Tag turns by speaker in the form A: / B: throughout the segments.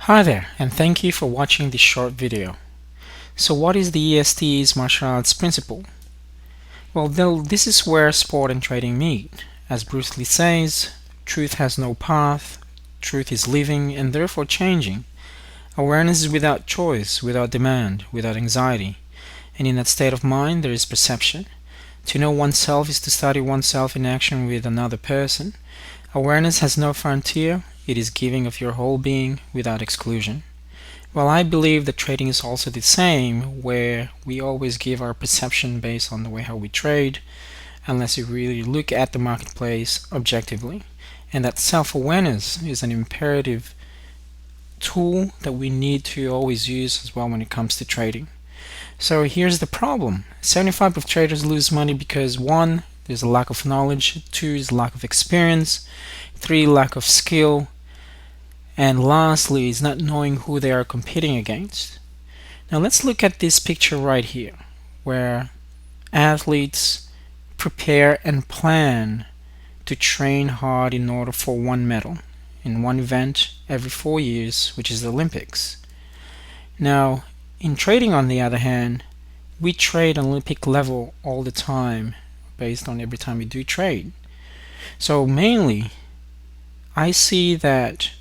A: Hi there, and thank you for watching this short video. So what is the ESTE's martial arts principle? Well, this is where sport and trading meet. As Bruce Lee says, truth has no path, truth is living and therefore changing. Awareness is without choice, without demand, without anxiety. And in that state of mind there is perception. To know oneself is to study oneself in action with another person. Awareness has no frontier, it is giving of your whole being without exclusion. Well, I believe that trading is also the same, where we always give our perception based on the way how we trade, unless you really look at the marketplace objectively. And that self-awareness is an imperative tool that we need to always use as well when it comes to trading. So here's the problem. 75% of traders lose money because 1. There's a lack of knowledge, 2 is lack of experience, 3 lack of skill, and lastly is not knowing who they are competing against. Now let's look at this picture right here, where athletes prepare and plan to train hard in order for one medal in one event every 4 years, which is the Olympics. Now, in trading, on the other hand, we trade on Olympic level all the time based on every time we do trade. So mainly, I see that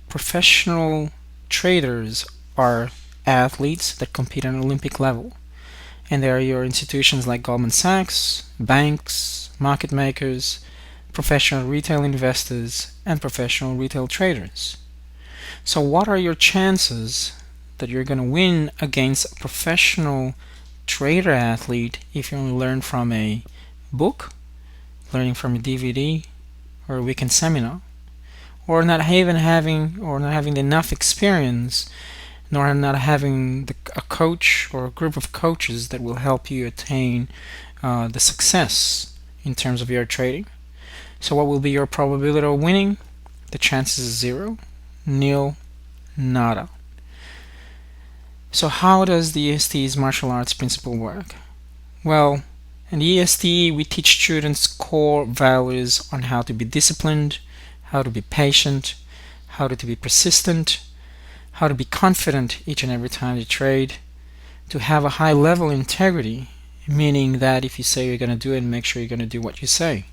A: professional traders are athletes that compete on Olympic level. And there are your institutions like Goldman Sachs, banks, market makers, professional retail investors, and professional retail traders. So what are your chances that you're going to win against a professional trader athlete if you only learn from a book, learning from a DVD, or a weekend seminar, or not having enough experience, nor not having a coach or a group of coaches that will help you attain the success in terms of your trading? So what will be your probability of winning? The chances is 0, nil, nada. So how does the ESTE's martial arts principle work? Well, in the ESTE we teach students core values on how to be disciplined, how to be patient, how to be persistent, how to be confident each and every time you trade, to have a high level integrity, meaning that if you say you're going to do it, make sure you're going to do what you say.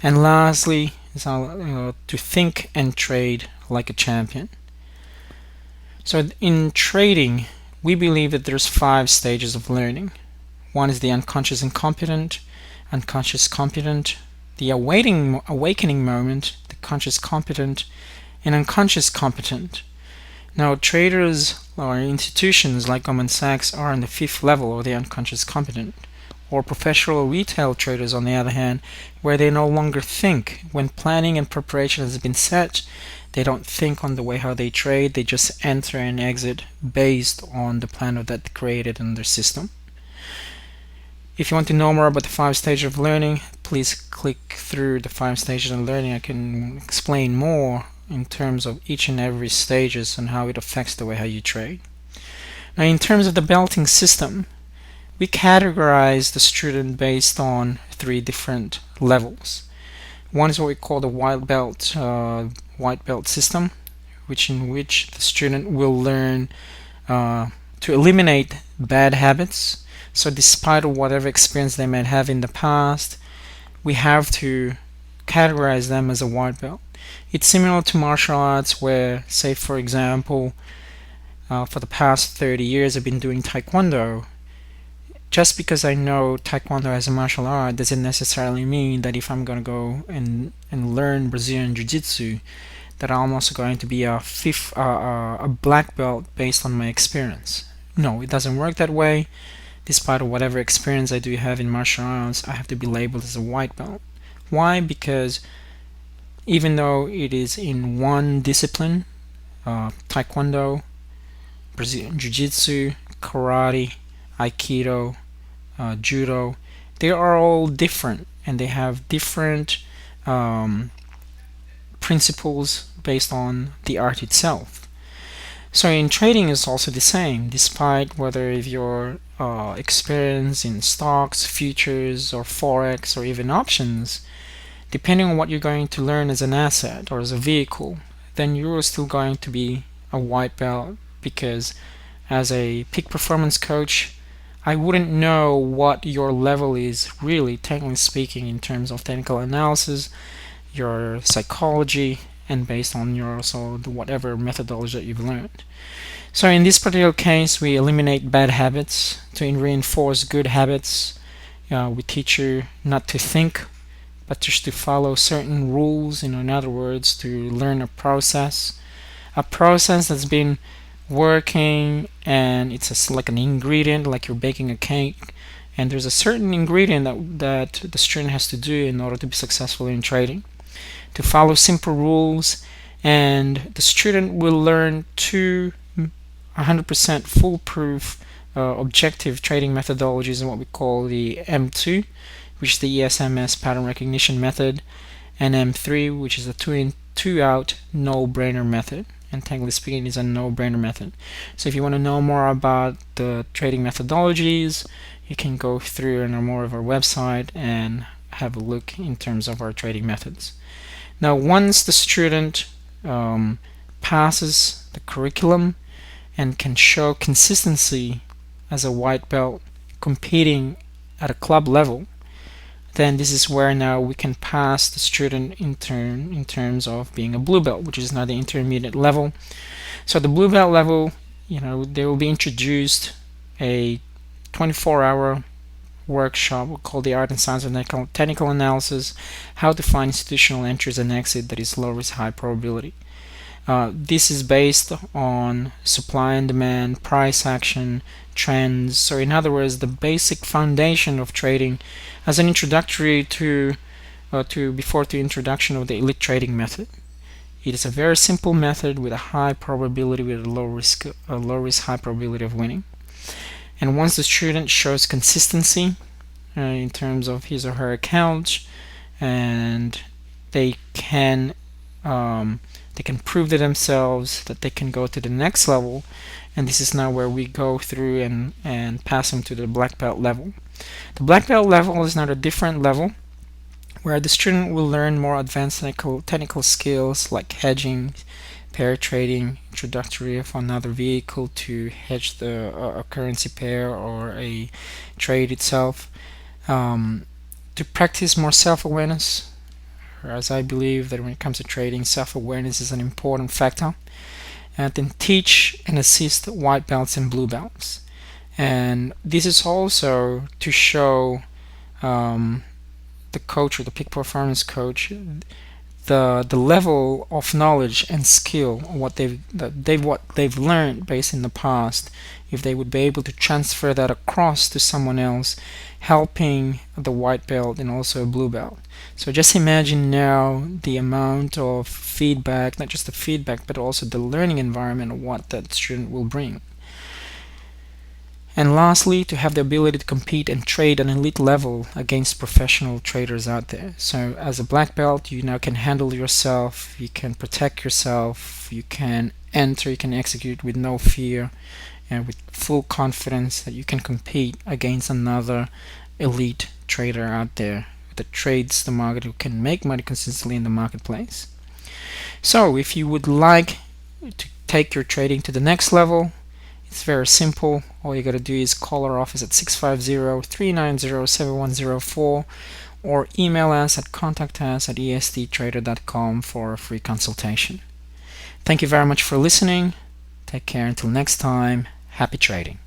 A: And lastly, to think and trade like a champion. So in trading, we believe that there's 5 stages of learning. 1 is the unconscious incompetent, unconscious competent, the awakening moment, the conscious competent, and unconscious competent. Now traders or institutions like Goldman Sachs are on the 5th level, or the unconscious competent, or professional retail traders on the other hand, where they no longer think. When planning and preparation has been set, they don't think on the way how they trade, they just enter and exit based on the plan that they created in their system. If you want to know more about the 5 stages of learning, please click through the 5 stages of learning. I can explain more in terms of each and every stages and how it affects the way how you trade. Now in terms of the belting system, we categorize the student based on 3 different levels. 1 is what we call the white belt system, in which the student will learn to eliminate bad habits. So despite whatever experience they might have in the past, we have to categorize them as a white belt. It's similar to martial arts where, say for example, for the past 30 years I've been doing Taekwondo. Just because I know Taekwondo as a martial art doesn't necessarily mean that if I'm going to go and learn Brazilian Jiu-Jitsu, that I'm also going to be a black belt based on my experience. No, it doesn't work that way. Despite whatever experience I do have in martial arts, I have to be labeled as a white belt. Why? Because even though it is in one discipline, Taekwondo, Brazilian Jiu-Jitsu, Karate, Aikido, Judo, they are all different and they have different principles based on the art itself. So in trading is also the same, despite whether if you're experience in stocks, futures, or forex, or even options, depending on what you're going to learn as an asset or as a vehicle, then you're still going to be a white belt, because as a peak performance coach, I wouldn't know what your level is really, technically speaking, in terms of technical analysis, your psychology, and based on your also whatever methodology that you've learned. So in this particular case, we eliminate bad habits to reinforce good habits. We teach you not to think, but just to follow certain rules. In other words, to learn a process that's been working, and it's like an ingredient, like you're baking a cake, and there's a certain ingredient that the student has to do in order to be successful in trading, to follow simple rules, and the student will learn to 100% foolproof objective trading methodologies in what we call the M2, which is the ESMS pattern recognition method, and M3, which is the two in, two out, no-brainer method. And technically speaking, is a no-brainer method. So if you want to know more about the trading methodologies, you can go through and more of our website and have a look in terms of our trading methods. Now, once the student passes the curriculum and can show consistency as a white belt competing at a club level, then this is where now we can pass the student in terms of being a blue belt, which is now the intermediate level. So the blue belt level, they will be introduced a 24-hour workshop called the Art and Science of Technical Analysis, how to find institutional entries and exit that is low risk, high probability. This is based on supply and demand, price action, trends. So in other words, the basic foundation of trading as an introductory to introduction of the elite trading method. It is a very simple method with a high probability, with a low risk, high probability of winning. And once the student shows consistency in terms of his or her account, and they can prove to themselves that they can go to the next level, and this is now where we go through and pass them to the black belt level. The black belt level is not a different level where the student will learn more advanced technical skills like hedging, pair trading, introductory of another vehicle to hedge a currency pair or a trade itself, to practice more self-awareness, as I believe that when it comes to trading, self-awareness is an important factor, and then teach and assist white belts and blue belts. And this is also to show the coach or the peak performance coach the level of knowledge and skill, what they've learned based in the past, if they would be able to transfer that across to someone else, helping the white belt and also a blue belt. So just imagine now the amount of feedback, not just the feedback, but also the learning environment of what that student will bring. And lastly, to have the ability to compete and trade at an elite level against professional traders out there. So as a black belt, you now can handle yourself, you can protect yourself, you can enter, you can execute with no fear, and with full confidence that you can compete against another elite trader out there that trades the market, who can make money consistently in the marketplace. So if you would like to take your trading to the next level, it's very simple. All you got to do is call our office at 650-390-7104 or email us at contact@esttrader.com for a free consultation. Thank you very much for listening. Take care until next time. Happy trading.